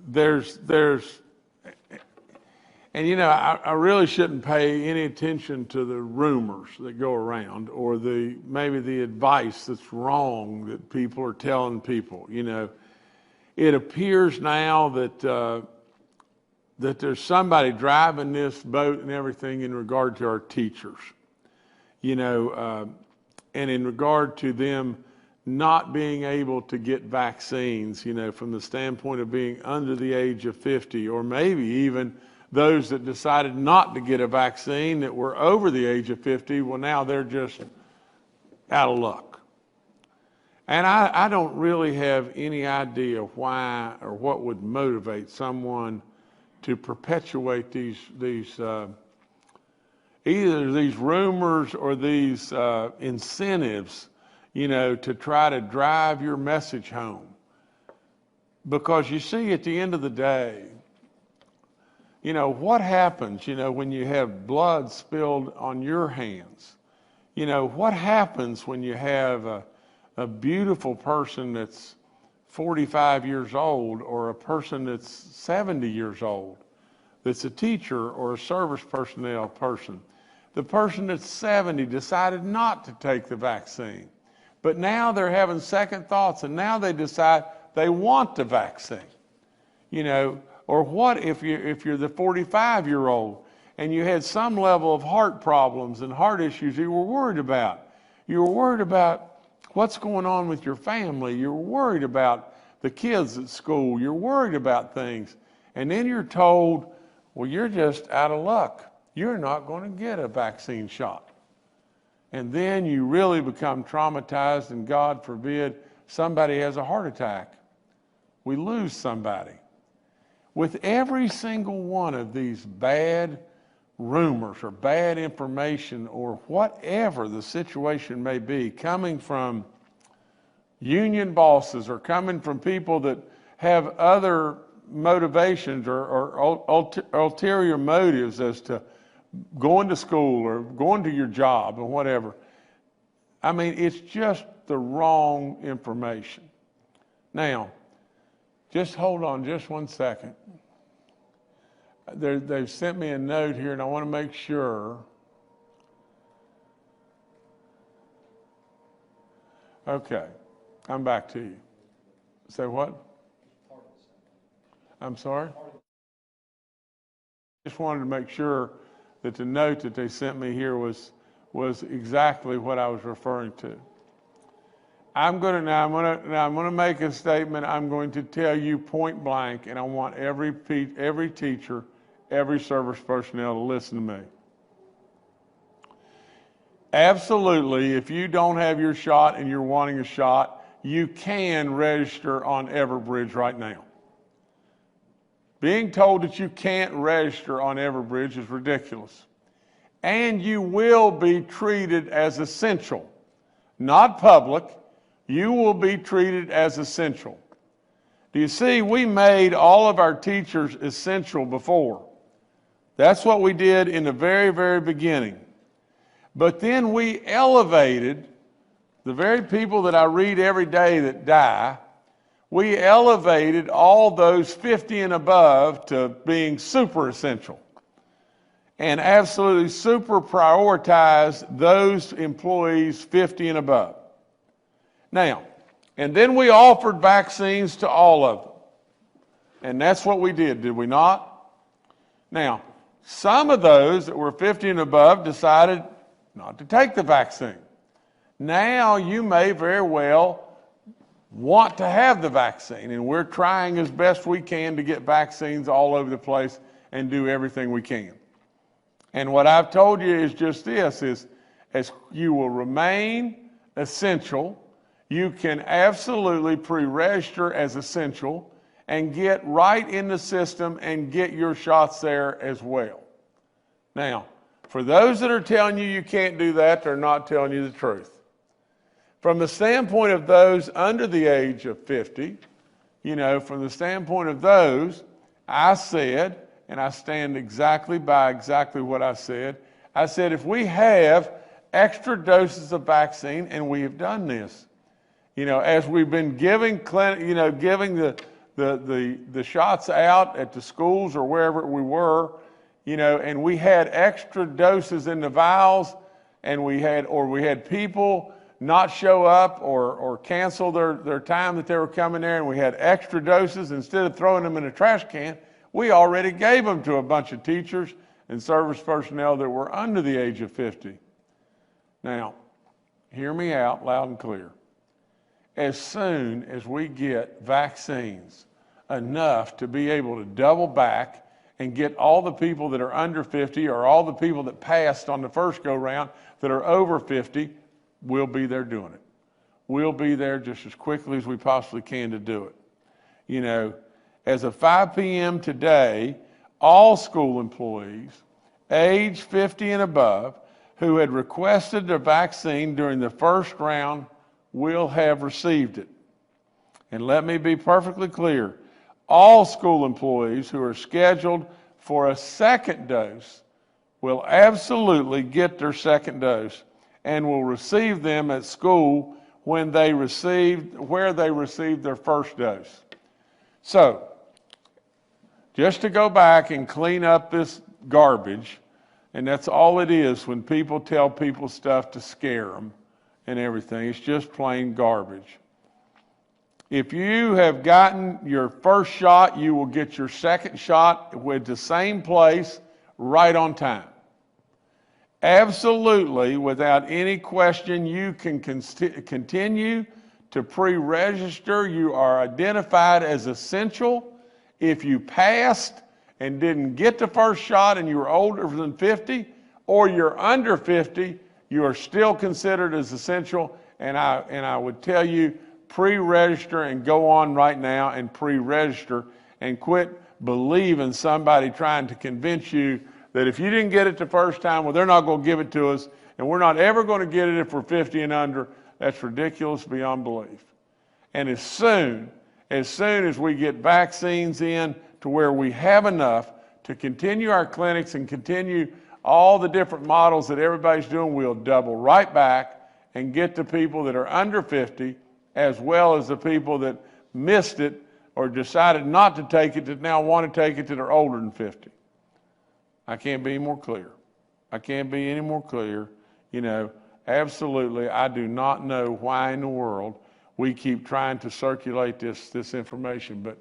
there's, and you know, I really shouldn't pay any attention to the rumors that go around or maybe the advice that's wrong that people are telling people. You know, it appears now that there's somebody driving this boat and everything in regard to our teachers. You know, and in regard to them not being able to get vaccines, you know, from the standpoint of being under the age of 50, or maybe even those that decided not to get a vaccine that were over the age of 50, well, now they're just out of luck. And I don't really have any idea why or what would motivate someone to perpetuate either these rumors or these incentives, you know, to try to drive your message home. Because you see, at the end of the day, you know, what happens, you know, when you have blood spilled on your hands? You know, what happens when you have a beautiful person that's 45 years old or a person that's 70 years old, that's a teacher or a service personnel person? The person that's 70 decided not to take the vaccine, but now they're having second thoughts and now they decide they want the vaccine, you know. Or what if you're the 45-year-old and you had some level of heart problems and heart issues you were worried about? You were worried about what's going on with your family. You're worried about the kids at school. You're worried about things. And then you're told, well, you're just out of luck. You're not going to get a vaccine shot. And then you really become traumatized, and God forbid, somebody has a heart attack. We lose somebody. With every single one of these bad rumors or bad information or whatever the situation may be, coming from union bosses or coming from people that have other motivations or ulterior motives as to going to school or going to your job or whatever, I mean, it's just the wrong information. Now, just hold on just 1 second. They've sent me a note here, and I want to make sure. Okay, I'm back to you. Say what? I'm sorry? Just wanted to make sure that the note that they sent me here was exactly what I was referring to. I'm going to make a statement. I'm going to tell you point blank, and I want every teacher, every service personnel to listen to me. Absolutely, if you don't have your shot and you're wanting a shot, you can register on Everbridge right now. Being told that you can't register on Everbridge is ridiculous. And you will be treated as essential, not public. You will be treated as essential. Do you see, we made all of our teachers essential before. That's what we did in the very, very beginning. But then we elevated the very people that I read every day that die. We elevated all those 50 and above to being super essential and absolutely super prioritize those employees 50 and above. Now, and then we offered vaccines to all of them. And that's what we did we not? Now, some of those that were 50 and above decided not to take the vaccine. Now you may very well want to have the vaccine, and we're trying as best we can to get vaccines all over the place and do everything we can. And what I've told you is just this, is as you will remain essential, you can absolutely pre-register as essential and get right in the system and get your shots there as well. Now, for those that are telling you you can't do that, they're not telling you the truth. From the standpoint of those under the age of 50, you know, from the standpoint of those, I said, and I stand exactly by exactly what I said if we have extra doses of vaccine, and we have done this, you know, as we've been giving the the shots out at the schools or wherever we were, and we had extra doses in the vials, and we had people not show up or cancel their time that they were coming there, and we had extra doses. Instead of throwing them in a trash can, we already gave them to a bunch of teachers and service personnel that were under the age of 50. Now, hear me out loud and clear. As soon as we get vaccines enough to be able to double back and get all the people that are under 50 or all the people that passed on the first go round that are over 50, we'll be there doing it. We'll be there just as quickly as we possibly can to do it. As of 5 p.m. today, all school employees age 50 and above who had requested their vaccine during the first round will have received it. And let me be perfectly clear, all school employees who are scheduled for a second dose will absolutely get their second dose and will receive them at school where they received their first dose. So, just to go back and clean up this garbage, and that's all it is when people tell people stuff to scare them and everything. It's just plain garbage. If you have gotten your first shot, you will get your second shot with the same place right on time. Absolutely, without any question, you can continue to pre-register. You are identified as essential. If you passed and didn't get the first shot and you were older than 50, or you're under 50, you are still considered as essential. And I would tell you, pre-register and go on right now and pre-register and quit believing somebody trying to convince you that if you didn't get it the first time, well, they're not going to give it to us, and we're not ever going to get it if we're 50 and under. That's ridiculous beyond belief. And as soon as we get vaccines in to where we have enough to continue our clinics and continue all the different models that everybody's doing, we'll double right back and get the people that are under 50 as well as the people that missed it or decided not to take it that now want to take it that are older than 50. I can't be any more clear. I can't be any more clear. Absolutely, I do not know why in the world we keep trying to circulate this information, but